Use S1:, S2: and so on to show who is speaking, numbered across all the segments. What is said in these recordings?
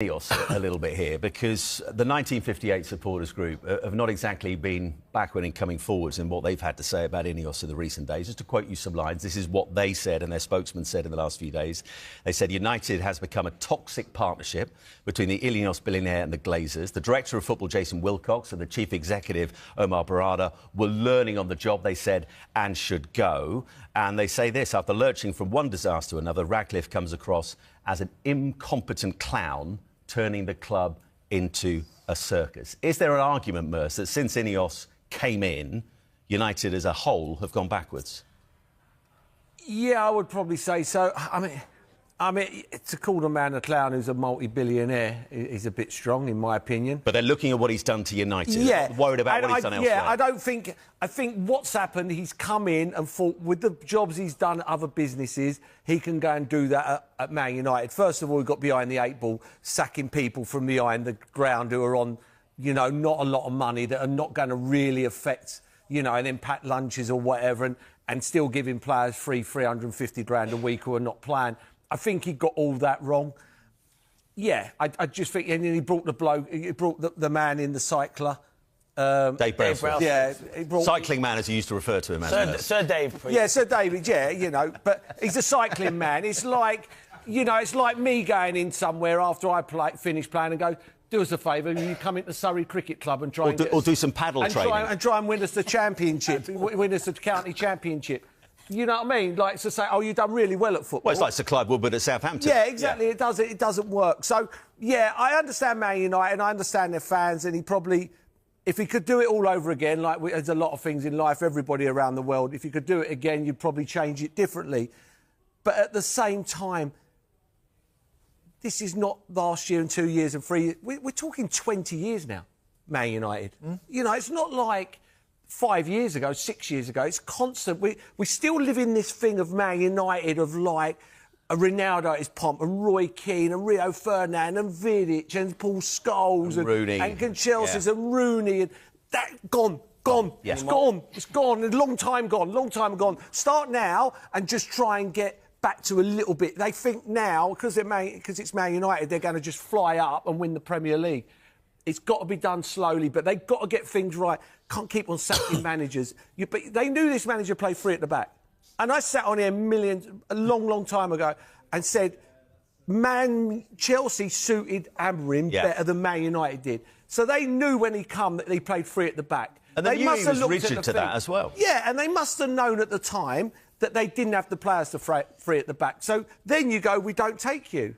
S1: A little bit here, because the 1958 supporters group have not exactly been backward in coming forwards in what they've had to say about Ineos in the recent days. Just to quote you some lines, this is what they said and their spokesman said in the last few days. They said United has become a toxic partnership between the Ineos billionaire and the Glazers. The director of football, Jason Wilcox, and the chief executive, Omar Barada, were learning on the job, they said, and should go. And they say this: after lurching from one disaster to another, Radcliffe comes across as an incompetent clown turning the club into a circus. Is there an argument, Merce, that since Ineos came in, United as a whole have gone backwards?
S2: Yeah, I would probably say so. I mean, to call the man a clown who's a multi-billionaire is a bit strong, in my opinion. But
S1: they're looking at what he's done to United.
S2: Yeah.
S1: Worried about what he's done elsewhere.
S2: Yeah, I think what's happened, he's come in and thought with the jobs he's done at other businesses, he can go and do that at Man United. First of all, he got behind the 8 ball, sacking people from behind the ground who are on, you know, not a lot of money, that are not going to really affect, you know, and impact lunches or whatever, and still giving players free 350 grand a week who are not playing. I think he got all that wrong. Yeah, I just think... And then he brought the bloke... He brought the man in, the cycler.
S1: Dave Brailsford.
S2: Yeah.
S1: Cycling man, as he used to refer to him as.
S3: Sir Dave.
S2: Yeah, Sir David, yeah, you know. But he's a cycling man. It's like... You know, it's like me going in somewhere after I finish playing and go, do us a favour, you come into Surrey Cricket Club and try
S1: or do some paddle training.
S2: And try and win us the championship, win us the county championship. You know what I mean? Like, to say, oh, you've done really well at football.
S1: Well, it's like Sir Clive Woodward at Southampton.
S2: Yeah, exactly. Yeah. It doesn't work. So, yeah, I understand Man United and I understand their fans, and he probably, if he could do it all over again, like there's a lot of things in life, everybody around the world, if you could do it again, you'd probably change it differently. But at the same time, this is not last year and 2 years and 3 years. We're talking 20 years now, Man United. You know, it's not like 5 years ago, 6 years ago. It's constant. We still live in this thing of Man United, of like a Ronaldo at his pomp, and Roy Keane and Rio Ferdinand and Vidic and Paul Scholes
S1: and Rooney
S2: and Chelsea's and Rooney, and that gone.
S1: Yes.
S2: It's gone. A long time gone. Start now and just try and get back to a little bit. They think now, because it's Man United, they're going to just fly up and win the Premier League. It's got to be done slowly, but they've got to get things right. Can't keep on sacking managers. But they knew this manager played free at the back. And I sat on here a long time ago and said, Chelsea suited Amorim better than Man United did. So they knew when he come that he played free at the back.
S1: And they must have looked rigid to that as well.
S2: Yeah, and they must have known at the time that they didn't have the players to free at the back. So then you go, we don't take you.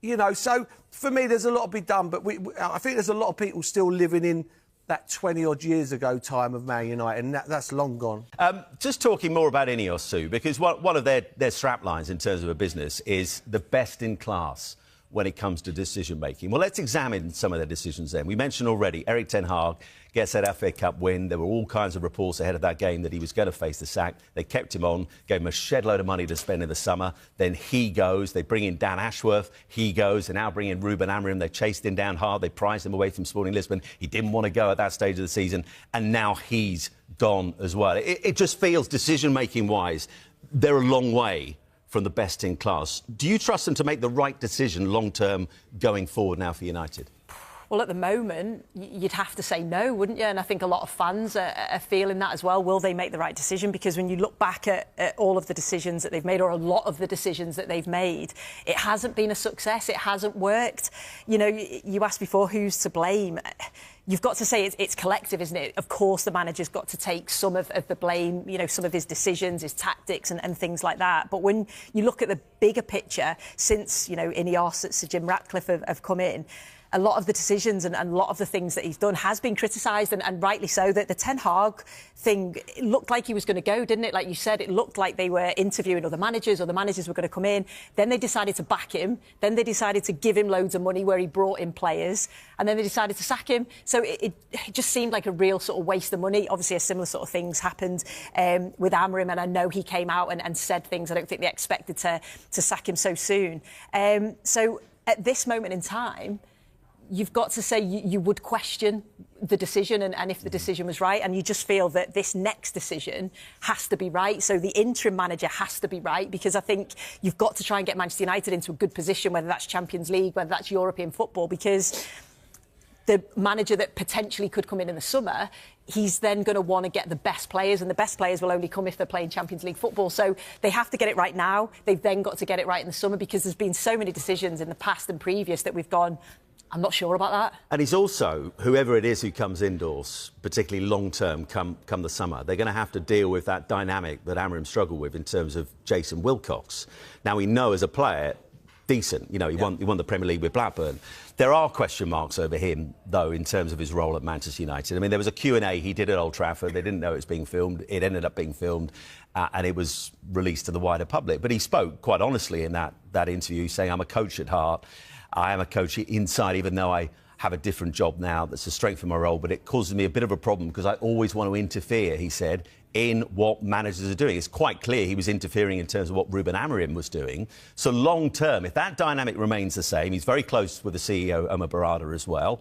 S2: You know, so for me, there's a lot to be done, but I think there's a lot of people still living in that 20-odd years ago time of Man United, and that's long gone.
S1: Just talking more about Ineos, Sue, because one of their strap lines in terms of a business is the best in class when it comes to decision-making. Well, let's examine some of their decisions then. We mentioned already Erik ten Hag gets that FA Cup win. There were all kinds of reports ahead of that game that he was going to face the sack. They kept him on, gave him a shed load of money to spend in the summer. Then he goes. They bring in Dan Ashworth. He goes. They now bring in Ruben Amorim. They chased him down hard. They prized him away from Sporting Lisbon. He didn't want to go at that stage of the season. And now he's gone as well. It just feels, decision-making-wise, they're a long way from the best in class. Do you trust them to make the right decision long-term going forward now for United?
S4: Well, at the moment, you'd have to say no, wouldn't you? And I think a lot of fans are feeling that as well. Will they make the right decision? Because when you look back at all of the decisions that they've made, or a lot of the decisions that they've made, it hasn't been a success. It hasn't worked. You know, you asked before, who's to blame? You've got to say it's collective, isn't it? Of course, the manager's got to take some of the blame, you know, some of his decisions, his tactics and things like that. But when you look at the bigger picture, since, you know, Ineos, Sir Jim Ratcliffe have come in, a lot of the decisions and a lot of the things that he's done has been criticised, and rightly so. That the Ten Hag thing, it looked like he was going to go, didn't it? Like you said, it looked like they were interviewing other managers, or the managers were going to come in. Then they decided to back him. Then they decided to give him loads of money where he brought in players. And then they decided to sack him. So it just seemed like a real sort of waste of money. Obviously, a similar sort of things happened with Amorim, and I know he came out and said things. I don't think they expected to sack him so soon. So at this moment in time, you've got to say you would question the decision and if the decision was right, and you just feel that this next decision has to be right. So the interim manager has to be right, because I think you've got to try and get Manchester United into a good position, whether that's Champions League, whether that's European football, because the manager that potentially could come in the summer, he's then going to want to get the best players, and the best players will only come if they're playing Champions League football. So they have to get it right now. They've then got to get it right in the summer, because there's been so many decisions in the past and previous that we've gone, I'm not sure about that.
S1: And he's also, whoever it is who comes indoors, particularly long-term, come the summer, they're going to have to deal with that dynamic that Amorim struggled with in terms of Jason Wilcox. Now, we know as a player, decent. You know, he won the Premier League with Blackburn. There are question marks over him, though, in terms of his role at Manchester United. I mean, there was a Q&A he did at Old Trafford. They didn't know it was being filmed. It ended up being filmed, and it was released to the wider public. But he spoke quite honestly in that interview, saying, I'm a coach at heart. I am a coach inside, even though I have a different job now. That's a strength of my role, but it causes me a bit of a problem because I always want to interfere, he said, in what managers are doing. It's quite clear he was interfering in terms of what Ruben Amorim was doing. So long term, if that dynamic remains the same, he's very close with the CEO, Omar Barada, as well.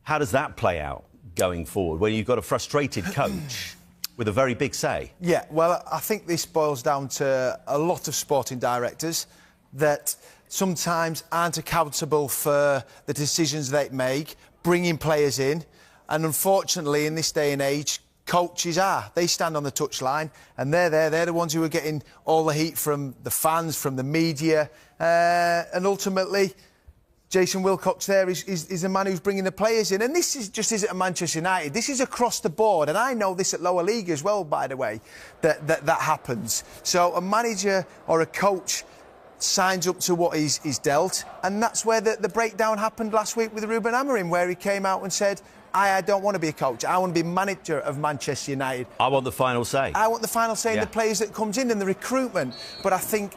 S1: How does that play out going forward when you've got a frustrated coach with a very big say?
S3: Yeah, well, I think this boils down to a lot of sporting directors that sometimes aren't accountable for the decisions they make, bringing players in. And unfortunately, in this day and age, coaches are. They stand on the touchline and they're there. They're the ones who are getting all the heat from the fans, from the media. And ultimately, Jason Wilcox there is the man who's bringing the players in. And this just isn't a Manchester United. This is across the board. And I know this at lower league as well, by the way, that happens. So a manager or a coach signs up to what he's dealt, and that's where the breakdown happened last week with Ruben Amorim, where he came out and said, I don't want to be a coach, I want to be manager of Manchester United.
S1: I want the final say.
S3: I want the final say in the players that comes in and the recruitment. But I think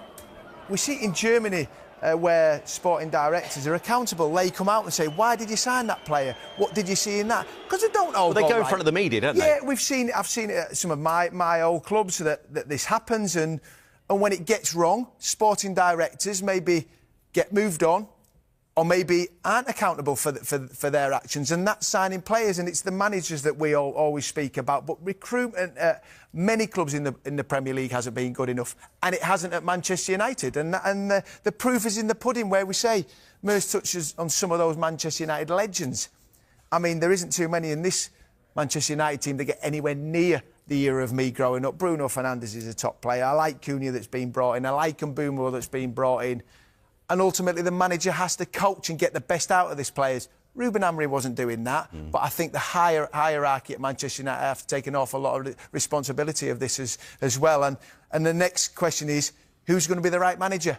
S3: we see it in Germany where sporting directors are accountable. They come out and say, why did you sign that player? What did you see in that? Because they don't know.
S1: Well, they go in front of the media, don't they?
S3: Yeah, I've seen it at some of my old clubs that this happens, and when it gets wrong, sporting directors maybe get moved on or maybe aren't accountable for their actions, and that's signing players, and it's the managers that we always speak about. But recruitment at many clubs in the Premier League hasn't been good enough, and it hasn't at Manchester United. And the proof is in the pudding, where we say, Mers touches on some of those Manchester United legends. I mean, there isn't too many in this Manchester United team that get anywhere near the era of me growing up. Bruno Fernandes is a top player. I like Cunha that's been brought in. I like Mbeumo that's been brought in. And ultimately, the manager has to coach and get the best out of these players. Ruben Amorim wasn't doing that, but I think the hierarchy at Manchester United have to take an awful lot of responsibility of this as well. And the next question is, who's going to be the right manager?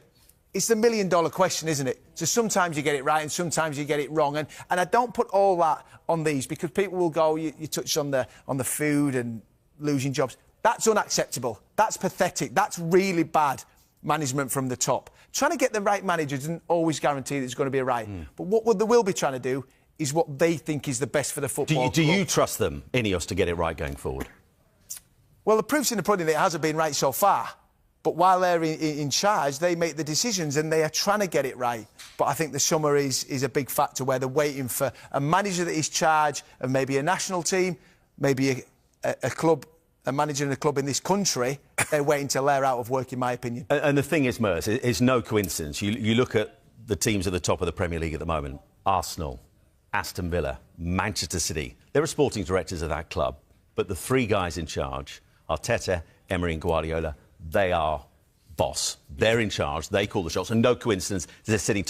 S3: It's the million-dollar question, isn't it? So sometimes you get it right and sometimes you get it wrong. And I don't put all that on these, because people will go, you touched on the food and losing jobs. That's unacceptable. That's pathetic. That's really bad management from the top. Trying to get the right manager doesn't always guarantee that it's going to be right. But what they will be trying to do is what they think is the best for the football club.
S1: Do you trust them, Ineos, to get it right going forward?
S3: Well, the proof's in the pudding that it hasn't been right so far. But while they're in charge, they make the decisions and they are trying to get it right. But I think the summer is a big factor, where they're waiting for a manager that is charged of maybe a national team, maybe a club, a manager in a club in this country. They're waiting till they're out of work, in my opinion.
S1: And the thing is, Mers, it's no coincidence. You look at the teams at the top of the Premier League at the moment: Arsenal, Aston Villa, Manchester City. There are sporting directors of that club, but the three guys in charge, Arteta, Emery and Guardiola, they are boss. They're in charge. They call the shots. And no coincidence, they're sitting